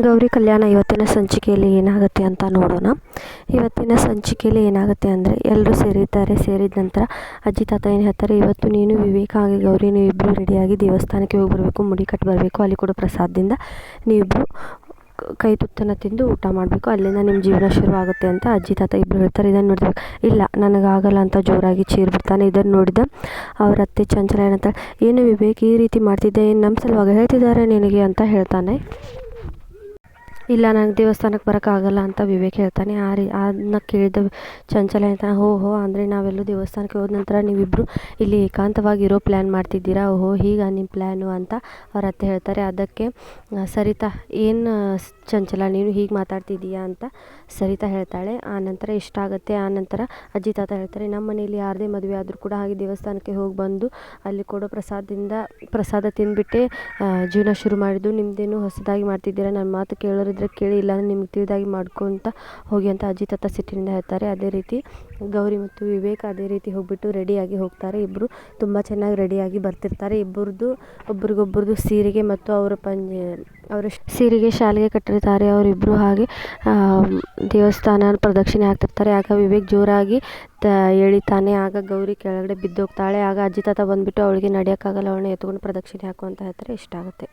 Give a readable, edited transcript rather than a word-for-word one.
ಗೌರಿ ಕಲ್ಯಾಣ ಇವತ್ತಿನ ಸಂಚಿಕೆಯಲ್ಲಿ ಏನಾಗುತ್ತೆ ಅಂತ ನೋಡೋಣ. ಇವತ್ತಿನ ಸಂಚಿಕೆಯಲ್ಲಿ ಏನಾಗುತ್ತೆ ಅಂದರೆ ಎಲ್ಲರೂ ಸೇರಿದ್ದಾರೆ. ಸೇರಿದ ನಂತರ ಅಜ್ಜಿ ತಾತ ಏನು ಹೇಳ್ತಾರೆ, ಇವತ್ತು ನೀನು ವಿವೇಕ ಹಾಗೆ ಗೌರಿ ನೀವಿಬ್ಬರು ರೆಡಿಯಾಗಿ ದೇವಸ್ಥಾನಕ್ಕೆ ಹೋಗಿ ಬರಬೇಕು, ಮುಡಿ ಕಟ್ಟಿ ಬರಬೇಕು. ಅಲ್ಲಿ ಕೂಡ ಪ್ರಸಾದದಿಂದ ನೀವಿಬ್ಬರು ಕೈ ತುತ್ತನ್ನು ತಿಂದು ಊಟ ಮಾಡಬೇಕು, ಅಲ್ಲಿಂದ ನಿಮ್ಮ ಜೀವನ ಶುರುವಾಗುತ್ತೆ ಅಂತ ಅಜ್ಜಿ ತಾತ ಇಬ್ಬರು ಹೇಳ್ತಾರೆ. ಇದನ್ನು ನೋಡಿದಾಗ ಇಲ್ಲ ನನಗಾಗಲ್ಲ ಅಂತ ಜೋರಾಗಿ ಚೀರ್ ಬಿಡ್ತಾನೆ. ಇದನ್ನು ನೋಡಿದ ಅವ್ರ ಅತ್ತೆ ಚಂಚಲ ಏನಂತ, ಏನು ವಿವೇಕ್ ಈ ರೀತಿ ಮಾಡ್ತಿದ್ದೆ, ಏನು ನಮ್ಮ ಸಲುವಾಗಿ ಹೇಳ್ತಿದ್ದಾರೆ ನಿನಗೆ ಅಂತ ಹೇಳ್ತಾನೆ. ಇಲ್ಲ ನನಗೆ ದೇವಸ್ಥಾನಕ್ಕೆ ಬರೋಕ್ಕಾಗಲ್ಲ ಅಂತ ವಿವೇಕ್ ಹೇಳ್ತಾನೆ. ಅದನ್ನ ಕೇಳಿದ ಚಂಚಲ ಹೇಳ್ತಾನೆ, ಓಹೋ ಅಂದರೆ ನಾವೆಲ್ಲೂ ದೇವಸ್ಥಾನಕ್ಕೆ ಹೋದ ನಂತರ ನೀವಿಬ್ಬರು ಇಲ್ಲಿ ಏಕಾಂತವಾಗಿ ಇರೋ ಪ್ಲ್ಯಾನ್ ಮಾಡ್ತಿದ್ದೀರಾ, ಓಹೋ ಹೀಗ ನಿಮ್ಮ ಪ್ಲ್ಯಾನು ಅಂತ ಅವ್ರ ಅತ್ತೆ ಹೇಳ್ತಾರೆ. ಅದಕ್ಕೆ ಸರಿತಾ ಏನು ಚಂಚಲ ನೀನು ಹೀಗೆ ಮಾತಾಡ್ತಿದ್ದೀಯಾ ಅಂತ ಸರಿತಾ ಹೇಳ್ತಾಳೆ. ಆನಂತರ ಇಷ್ಟ ಆಗುತ್ತೆ. ಆನಂತರ ಅಜ್ಜಿ ತಾತ ಹೇಳ್ತಾರೆ, ನಮ್ಮ ಮನೆಯಲ್ಲಿ ಯಾರದೇ ಮದುವೆ ಆದರೂ ಕೂಡ ಹಾಗೆ ದೇವಸ್ಥಾನಕ್ಕೆ ಹೋಗಿ ಬಂದು ಅಲ್ಲಿ ಕೊಡೋ ಪ್ರಸಾದ ತಿಂದುಬಿಟ್ಟೆ ಜೀವನ ಶುರು ಮಾಡಿದ್ದು, ನಿಮ್ಮದೇನು ಹೊಸದಾಗಿ ಮಾಡ್ತಿದ್ದೀರಾ, ನನ್ನ ಮಾತು ಕೇಳೋರಿದ್ರೆ ಕೇಳಿ, ಇಲ್ಲ ನಿಮ್ಗೆ ತಿಳಿದಾಗಿ ಮಾಡ್ಕೊತ ಹೋಗಿ ಅಂತ ಅಜ್ಜಿ ತಾತ ಸಿಟ್ಟಿನಿಂದ ಹೇಳ್ತಾರೆ. ಅದೇ ರೀತಿ ಗೌರಿ ಮತ್ತು ವಿವೇಕ್ ಅದೇ ರೀತಿ ಹೋಗ್ಬಿಟ್ಟು ರೆಡಿಯಾಗಿ ಹೋಗ್ತಾರೆ. ಇಬ್ಬರು ತುಂಬ ಚೆನ್ನಾಗಿ ರೆಡಿಯಾಗಿ ಬರ್ತಿರ್ತಾರೆ. ಒಬ್ರಿಗೊಬ್ರದ್ದು ಸೀರೆಗೆ ಮತ್ತು ಅವರ ಸೀರೆಗೆ ಶಾಲೆಗೆ ಕಟ್ಟಿರ್ತಾರೆ. ಅವರಿಬ್ಬರು ಹಾಗೆ ದೇವಸ್ಥಾನ ಪ್ರದಕ್ಷಿಣೆ ಆಗ್ತಿರ್ತಾರೆ. ಆಗ ವಿವೇಕ್ ಜೋರಾಗಿ ಎಳಿತಾನೆ. ಆಗ ಗೌರಿ ಕೆಳಗಡೆ ಬಿದ್ದೋಗ್ತಾಳೆ. ಆಗ ಅಜ್ಜಿ ತಾತ ಬಂದುಬಿಟ್ಟು ಅವಳಿಗೆ ನಡೆಯೋಕ್ಕಾಗಲ್ಲ, ಅವಳನ್ನ ಎತ್ಕೊಂಡು ಪ್ರದಕ್ಷಿಣೆ ಹಾಕು ಅಂತ ಹೇಳ್ತಾರೆ. ಇಷ್ಟ ಆಗುತ್ತೆ.